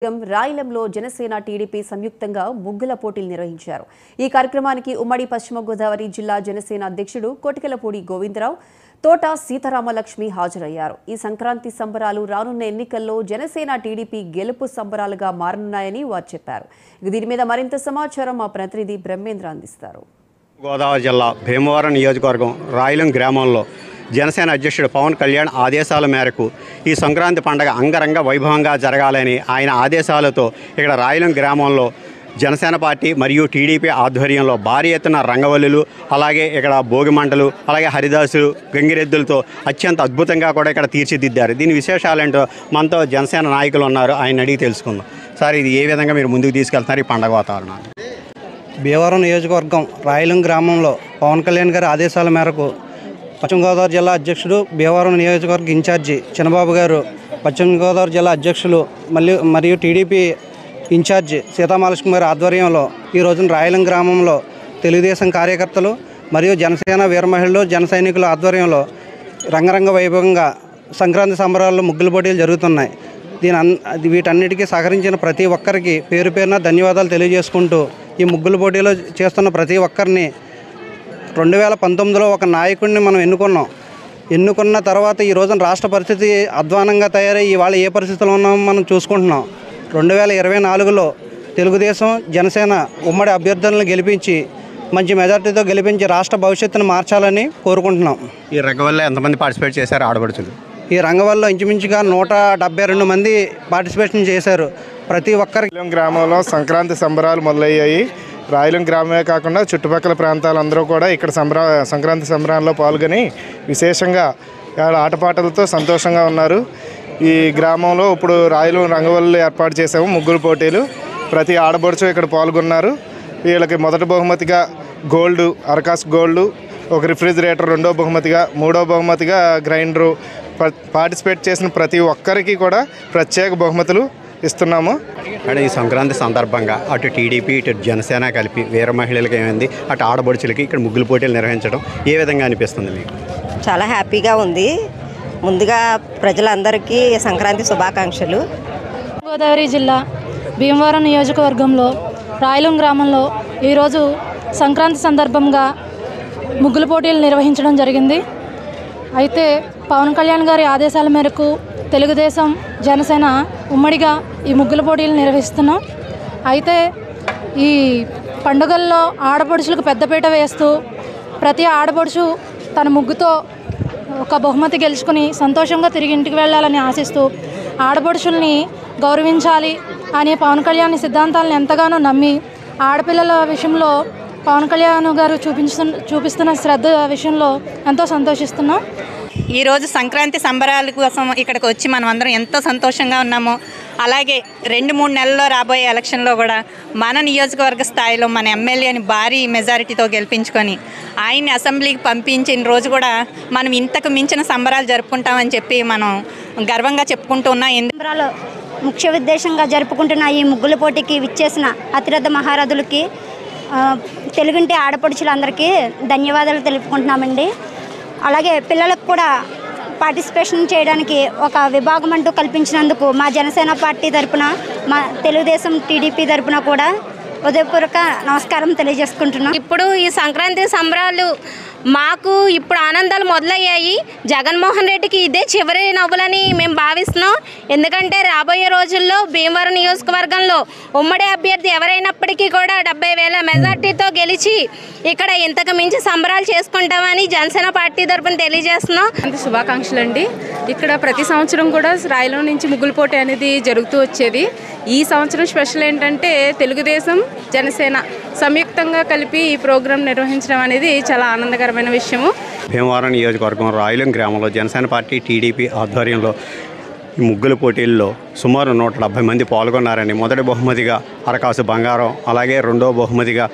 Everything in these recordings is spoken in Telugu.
రాయలంలో జనసేన టీడీపీ సంయుక్తంగా ముగ్గుల పోటీలు నిర్వహించారు. ఈ కార్యక్రమానికి ఉమ్మడి పశ్చిమ గోదావరి జిల్లా జనసేన అధ్యక్షుడు కోటికలపూడి గోవిందరావు, తోట సీతారామలక్ష్మి హాజరయ్యారు. ఈ సంక్రాంతి సంబరాలు రానున్న ఎన్నికల్లో జనసేన టీడీపీ గెలుపు సంబరాలుగా మారనున్నాయని వారు చెప్పారు. దీని మీద మరింత సమాచారం మా ప్రతినిధి బ్రహ్మేంద్ర అందిస్తారు. గోదావరి జిల్లా భీమవరం నియోజకవర్గం రాయలం గ్రామంలో జనసేన అధ్యక్షుడు పవన్ కళ్యాణ్ ఆదేశాల మేరకు ఈ సంక్రాంతి పండుగ అంగరంగ వైభవంగా జరగాలని ఆయన ఆదేశాలతో ఇక్కడ రాయలం గ్రామంలో జనసేన పార్టీ మరియు టీడీపీ ఆధ్వర్యంలో భారీ ఎత్తున రంగవల్లులు, అలాగే ఇక్కడ భోగి మంటలు, అలాగే హరిదాసులు, గంగిరెద్దులతో అత్యంత అద్భుతంగా కూడా ఇక్కడ తీర్చిదిద్దారు. దీని విశేషాలేంటో మనతో జనసేన నాయకులు ఉన్నారు, ఆయన అడిగి తెలుసుకుందాం. సార్, ఇది ఏ విధంగా మీరు ముందుకు తీసుకెళ్తున్నారు ఈ పండుగ వాతావరణాన్ని? భీమవరం నియోజకవర్గం రాయలం గ్రామంలో పవన్ కళ్యాణ్ గారి ఆదేశాల మేరకు పశ్చిమ గోదావరి జిల్లా అధ్యక్షుడు, భీమవరం నియోజకవర్గ ఇన్ఛార్జి చిన్నబాబు గారు, పశ్చిమ గోదావరి జిల్లా అధ్యక్షులు మరియు టీడీపీ ఇన్ఛార్జి సీతారామలక్ష్మి గారి ఆధ్వర్యంలో ఈ రోజున రాయలం గ్రామంలో తెలుగుదేశం కార్యకర్తలు మరియు జనసేన వీర మహిళలు, జన సైనికుల ఆధ్వర్యంలో రంగరంగ వైభవంగా సంక్రాంతి సంబరాల్లో ముగ్గుల పోటీలు జరుగుతున్నాయి. వీటన్నిటికీ సహకరించిన ప్రతి ఒక్కరికి పేరు పేరున ధన్యవాదాలు తెలియజేసుకుంటూ, ఈ ముగ్గుల పోటీలో చేస్తున్న ప్రతి ఒక్కరిని 2019లో ఒక నాయకుడిని మనం ఎన్నుకున్న తర్వాత ఈ రోజున రాష్ట్ర పరిస్థితి అధ్వానంగా తయారై ఇవాళ ఏ పరిస్థితుల్లో ఉన్నామో మనం చూసుకుంటున్నాం. 2024లో తెలుగుదేశం జనసేన ఉమ్మడి అభ్యర్థులను గెలిపించి మంచి మెజార్టీతో గెలిపించి రాష్ట్ర భవిష్యత్తును మార్చాలని కోరుకుంటున్నాం. ఈ రంగవల్లిలో ఎంతమంది పార్టిసిపేట్ చేశారు ఆడపడుచులు? ఈ రంగవల్లిలో ఇంచుమించుగా 172 మంది పార్టిసిపేషన్ చేశారు. ప్రతి ఒక్కరికి గ్రామంలో సంక్రాంతి సంబరాలు మొదలయ్యాయి. రాయలం గ్రామమే కాకుండా చుట్టుపక్కల ప్రాంతాలందరూ కూడా ఇక్కడ సంక్రాంతి సంబరాల్లో పాల్గొని విశేషంగా ఆటపాటలతో సంతోషంగా ఉన్నారు. ఈ గ్రామంలో ఇప్పుడు రాయలం రంగవల్లి ఏర్పాటు చేసాము ముగ్గుల పోటీలు. ప్రతి ఆడబడుచు ఇక్కడ పాల్గొన్నారు. వీళ్ళకి మొదటి బహుమతిగా గోల్డ్, అరకాస్ గోల్డ్, ఒక రిఫ్రిజిరేటర్, రెండో బహుమతిగా, మూడో బహుమతిగా గ్రైండరు. పార్టిసిపేట్ చేసిన ప్రతి ఒక్కరికి కూడా ప్రత్యేక బహుమతులు ఇస్తున్నాము. అంటే ఈ సంక్రాంతి సందర్భంగా అటు టీడీపీ, ఇటు జనసేన కలిపి వీర మహిళలకి ఏమైంది, అటు ఆడబడుచులకి ఇక్కడ ముగ్గులు పోటీలు నిర్వహించడం ఏ విధంగా అనిపిస్తుంది మీకు? చాలా హ్యాపీగా ఉంది. ముందుగా ప్రజలందరికీ సంక్రాంతి శుభాకాంక్షలు. గోదావరి జిల్లా భీమవరం నియోజకవర్గంలో రాయలం గ్రామంలో ఈరోజు సంక్రాంతి సందర్భంగా ముగ్గుల పోటీలు నిర్వహించడం జరిగింది. అయితే పవన్ కళ్యాణ్ గారి ఆదేశాల మేరకు తెలుగుదేశం జనసేన ఉమ్మడిగా ఈ ముగ్గుల పోటీలు నిర్వహిస్తున్నాం. అయితే ఈ పండుగల్లో ఆడపడుచులకు పెద్దపీట వేస్తూ ప్రతి ఆడపడుచు తన ముగ్గుతో ఒక బహుమతి గెలుచుకుని సంతోషంగా తిరిగి ఇంటికి వెళ్ళాలని ఆశిస్తూ ఆడపడుచుల్ని గౌరవించాలి అనే పవన్ కళ్యాణ్ సిద్ధాంతాలను ఎంతగానో నమ్మి ఆడపిల్లల విషయంలో పవన్ కళ్యాణ్ గారు చూపిస్తున్న శ్రద్ధ విషయంలో ఎంతో సంతోషిస్తున్నాం. ఈరోజు సంక్రాంతి సంబరాల కోసం ఇక్కడికి వచ్చి మనం అందరం ఎంతో సంతోషంగా ఉన్నాము. అలాగే 2-3 నెలల్లో రాబోయే ఎలక్షన్లో కూడా మన నియోజకవర్గ స్థాయిలో మన ఎమ్మెల్యేని భారీ మెజారిటీతో గెలిపించుకొని ఆయన్ని అసెంబ్లీకి పంపించిన రోజు కూడా మనం ఇంతకు మించిన సంబరాలు జరుపుకుంటామని చెప్పి మనం గర్వంగా చెప్పుకుంటూ ఉన్నాం. సంబరాలు ముఖ్య ఉద్దేశంగా జరుపుకుంటున్న ఈ ముగ్గుల పోటీకి విచ్చేసిన అతిరథ మహారథులకి, తెలుగుంటి ఆడపడుచులందరికీ ధన్యవాదాలు తెలుపుకుంటున్నామండి. అలాగే పిల్లలకు కూడా పార్టిసిపేషన్ చేయడానికి ఒక విభాగం అంటూ కల్పించినందుకు మా జనసేన పార్టీ తరపున, మా తెలుగుదేశం టీడీపీ తరపున కూడా హృదయపూర్వక నమస్కారం తెలియజేసుకుంటున్నాం. ఇప్పుడు ఈ సంక్రాంతి సంబరాలు మాకు ఇప్పుడు ఆనందాలు మొదలయ్యాయి. జగన్మోహన్ రెడ్డికి ఇదే చివరి నవ్వులని మేము భావిస్తున్నాం. ఎందుకంటే రాబోయే రోజుల్లో భీమవరం నియోజకవర్గంలో ఉమ్మడి అభ్యర్థి ఎవరైనప్పటికీ కూడా 70,000 మెజార్టీతో గెలిచి ఇక్కడ ఇంతకు మించి సంబరాలు చేసుకుంటామని జనసేన పార్టీ తరపున తెలియజేస్తున్నాం. శుభాకాంక్షలు అండి. ఇక్కడ ప్రతి సంవత్సరం కూడా రాయలం నుంచి ముగ్గుల పోటీ అనేది జరుగుతూ వచ్చేది. ఈ సంవత్సరం స్పెషల్ ఏంటంటే తెలుగుదేశం జనసేన సంయుక్తంగా కలిపి ఈ ప్రోగ్రాం నిర్వహించడం అనేది చాలా ఆనందకరమైన విషయము. భీమవరం నియోజకవర్గం రాయలం గ్రామంలో జనసేన పార్టీ, టీడీపీ ఆధ్వర్యంలో ఈ ముగ్గుల పోటీల్లో సుమారు 170 మంది పాల్గొన్నారని, మొదటి బహుమతిగా అరకాసు బంగారం, అలాగే రెండో బహుమతిగా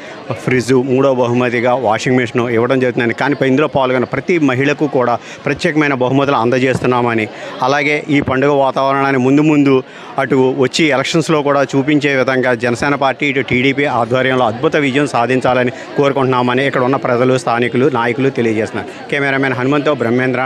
ఫ్రిడ్జ్, మూడో బహుమతిగా వాషింగ్ మిషన్ ఇవ్వడం జరుగుతుందని. కానీ ఇందులో పాల్గొన్న ప్రతి మహిళకు కూడా ప్రత్యేకమైన బహుమతులు అందజేస్తున్నామని, అలాగే ఈ పండుగ వాతావరణాన్ని ముందు అటు వచ్చి ఎలక్షన్స్లో కూడా చూపించే విధంగా జనసేన పార్టీ, ఇటు టీడీపీ ఆధ్వర్యంలో అద్భుత విజయం సాధించాలని కోరుకుంటున్నామని ఇక్కడ ఉన్న ప్రజలు, స్థానికులు, నాయకులు తెలియజేస్తున్నారు. కెమెరామెన్ హనుమంతో, బ్రహ్మేంద్ర.